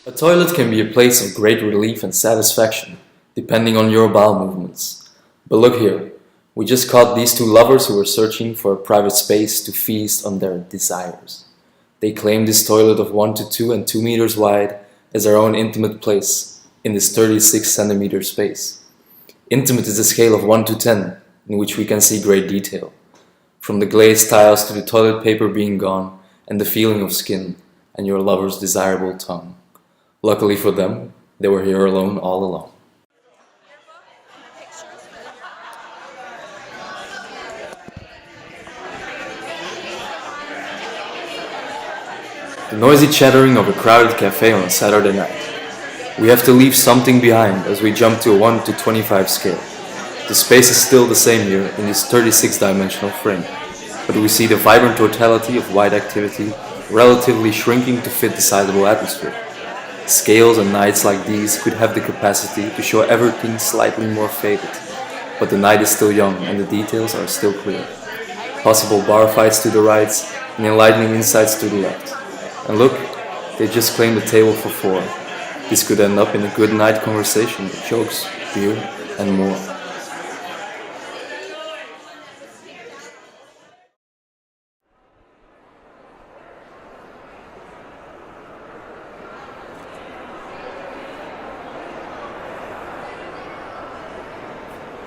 A toilet can be a place of great relief and satisfaction, depending on your bowel movements. But look here, we just caught these two lovers who were searching for a private space to feast on their desires. They claim this toilet of 1 to 2 and 2 meters wide as their own intimate place in this 36 centimeter space. Intimate is a scale of 1 to 10, in which we can see great detail. From the glazed tiles to the toilet paper being gone, and the feeling of skin, and your lover's desirable tongue. Luckily for them, they were here alone all along. The noisy chattering of a crowded cafe on a Saturday night. We have to leave something behind as we jump to a 1 to 25 scale. The space is still the same here in this 36-dimensional frame, but we see the vibrant totality of wide activity relatively shrinking to fit the sizable atmosphere. Scales on nights like these could have the capacity to show everything slightly more faded, but the night is still young and the details are still clear. Possible bar fights to the right and enlightening insights to the left. And look, they just claimed a table for 4. This could end up in a good night conversation with jokes, beer, and more.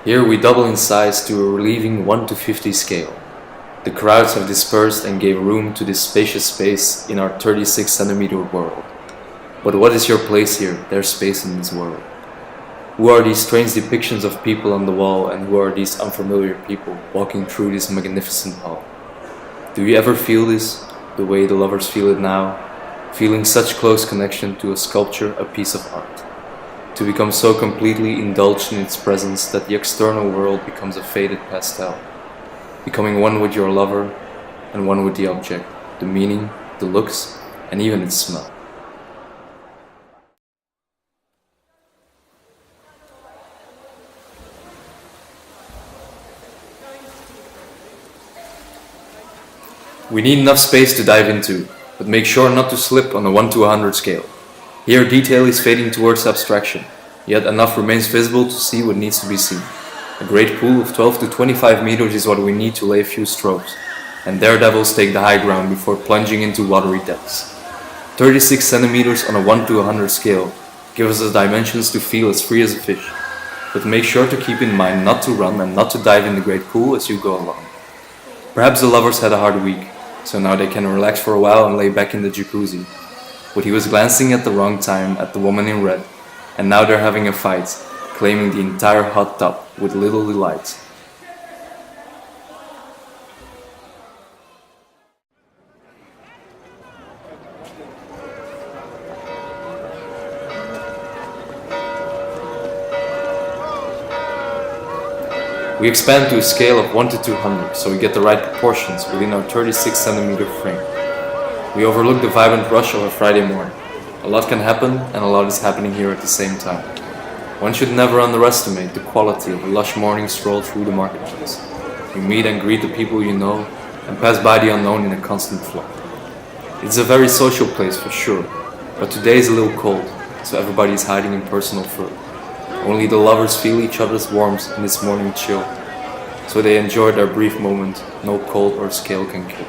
Here we double in size to a relieving 1 to 50 scale. The crowds have dispersed and gave room to this spacious space in our 36 centimeter world. But what is your place here, their space in this world? Who are these strange depictions of people on the wall, and who are these unfamiliar people walking through this magnificent hall? Do you ever feel this, the way the lovers feel it now, feeling such close connection to a sculpture, a piece of art? To become so completely indulged in its presence that the external world becomes a faded pastel, becoming one with your lover and one with the object, the meaning, the looks, and even its smell. We need enough space to dive into, but make sure not to slip on a 1 to 100 scale. Here detail is fading towards abstraction, yet enough remains visible to see what needs to be seen. A great pool of 12 to 25 meters is what we need to lay a few strokes, and daredevils take the high ground before plunging into watery depths. 36 centimeters on a 1 to 100 scale give us the dimensions to feel as free as a fish, but make sure to keep in mind not to run and not to dive in the great pool as you go along. Perhaps the lovers had a hard week, so now they can relax for a while and lay back in the jacuzzi. But he was glancing at the wrong time at the woman in red, and now they're having a fight, claiming the entire hot tub with little delight. We expand to a scale of 1 to 200, so we get the right proportions within our 36 centimeter frame. We overlook the vibrant rush of a Friday morning. A lot can happen, and a lot is happening here at the same time. One should never underestimate the quality of a lush morning stroll through the marketplace. You meet and greet the people you know, and pass by the unknown in a constant flow. It's a very social place for sure, but today is a little cold, so everybody is hiding in personal fur. Only the lovers feel each other's warmth in this morning chill, so they enjoy their brief moment no cold or scale can kill.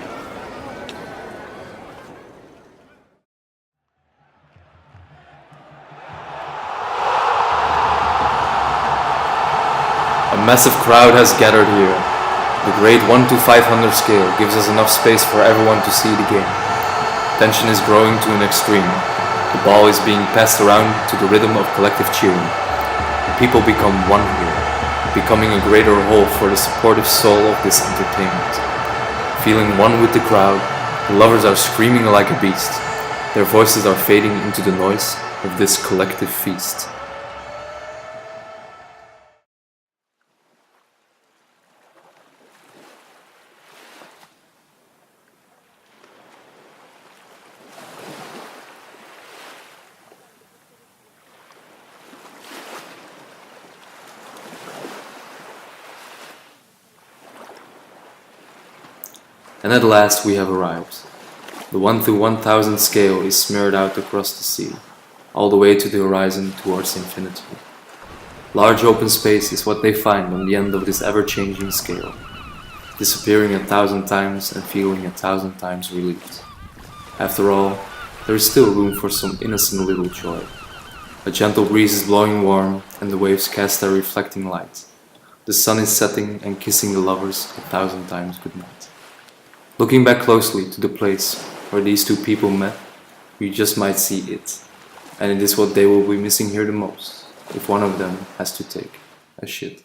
A massive crowd has gathered here. The great 1 to 500 scale gives us enough space for everyone to see the game. Tension is growing to an extreme. The ball is being passed around to the rhythm of collective cheering. People become one here, becoming a greater whole for the supportive soul of this entertainment. Feeling one with the crowd, the lovers are screaming like a beast. Their voices are fading into the noise of this collective feast. And at last we have arrived. The 1 to 1000 scale is smeared out across the sea. all the way to the horizon towards infinity. Large open space is what they find on the end of this ever-changing scale, disappearing 1,000 times and feeling 1,000 times relieved. After all, there is still room for some innocent little joy. A gentle breeze is blowing warm and the waves cast their reflecting light. The sun is setting and kissing the lovers 1,000 times goodnight. Looking back closely to the place where these two people met, you just might see it. And it is what they will be missing here the most, if one of them has to take a shit.